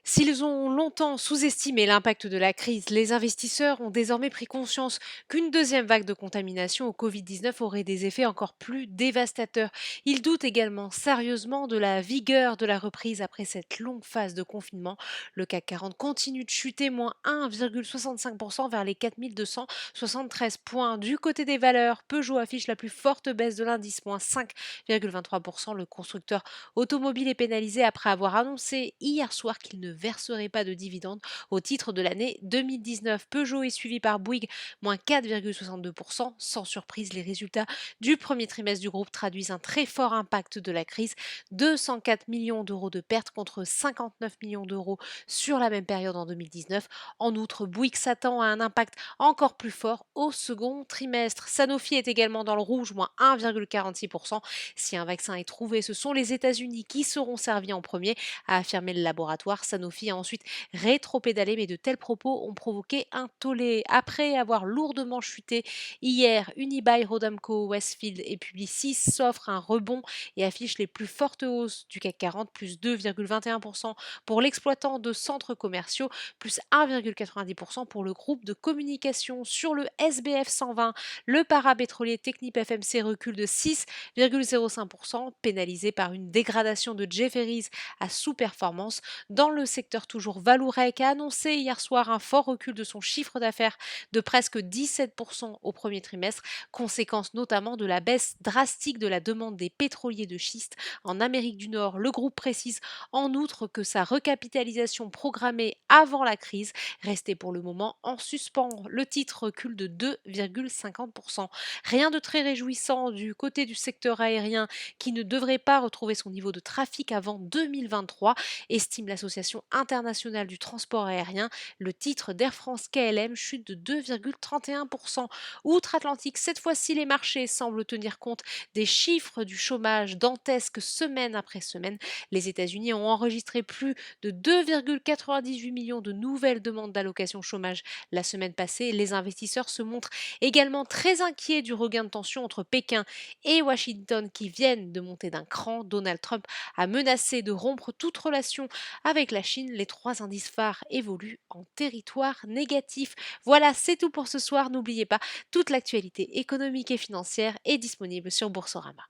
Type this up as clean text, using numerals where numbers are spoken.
S'ils ont longtemps sous-estimé l'impact de la crise, les investisseurs ont désormais pris conscience qu'une deuxième vague de contamination au Covid-19 aurait des effets encore plus dévastateurs. Ils doutent également sérieusement de la vigueur de la reprise après cette longue phase de confinement. Le CAC 40 continue de chuter, moins 1,65% vers les 4273 points. Du côté des valeurs, Peugeot affiche la plus forte baisse de l'indice, moins 5,23%. Le constructeur automobile est pénalisé après avoir annoncé hier soir qu'il ne verserait pas de dividendes au titre de l'année 2019. Peugeot est suivi par Bouygues, moins 4,62%. Sans surprise, les résultats du premier trimestre du groupe traduisent un très fort impact de la crise. 204 millions d'euros de pertes contre 59 millions d'euros sur la même période en 2019. En outre, Bouygues s'attend à un impact encore plus fort au second trimestre. Sanofi est également dans le rouge, moins 1,46%. Si un vaccin est trouvé, ce sont les États-Unis qui seront servis en premier, a affirmé le laboratoire. Sanofi a ensuite rétropédalé, mais de tels propos ont provoqué un tollé. Après avoir lourdement chuté hier, Unibail, Rodamco, Westfield et Publicis s'offrent un rebond et affichent les plus fortes hausses du CAC 40, plus 2,21% pour l'exploitant de centres commerciaux, plus 1,90% pour le groupe de communication. Sur le SBF 120, le parapétrolier Technip FMC recule de 6,05%, pénalisé par une dégradation de Jefferies à sous-performance. Dans le secteur toujours, Valourec a annoncé hier soir un fort recul de son chiffre d'affaires de presque 17% au premier trimestre, conséquence notamment de la baisse drastique de la demande des pétroliers de schiste en Amérique du Nord. Le groupe précise en outre que sa recapitalisation programmée avant la crise restait pour le moment en suspens. Le titre recule de 2,50%. Rien de très réjouissant du côté du secteur aérien qui ne devrait pas retrouver son niveau de trafic avant 2023, estime l'Association internationale du transport aérien. Le titre d'Air France KLM chute de 2,31%. Outre-Atlantique, cette fois-ci, les marchés semblent tenir compte des chiffres du chômage dantesques semaine après semaine. Les États-Unis ont enregistré plus de 2,98 millions de nouvelles demandes d'allocation chômage la semaine passée. Les investisseurs se montrent également très inquiets du regain de tension entre Pékin et Washington qui viennent de monter d'un cran. Donald Trump a menacé de rompre toute relation avec la Chine. Les trois indices phares évoluent en territoire négatif. Voilà, c'est tout pour ce soir. N'oubliez pas, toute l'actualité économique et financière est disponible sur Boursorama.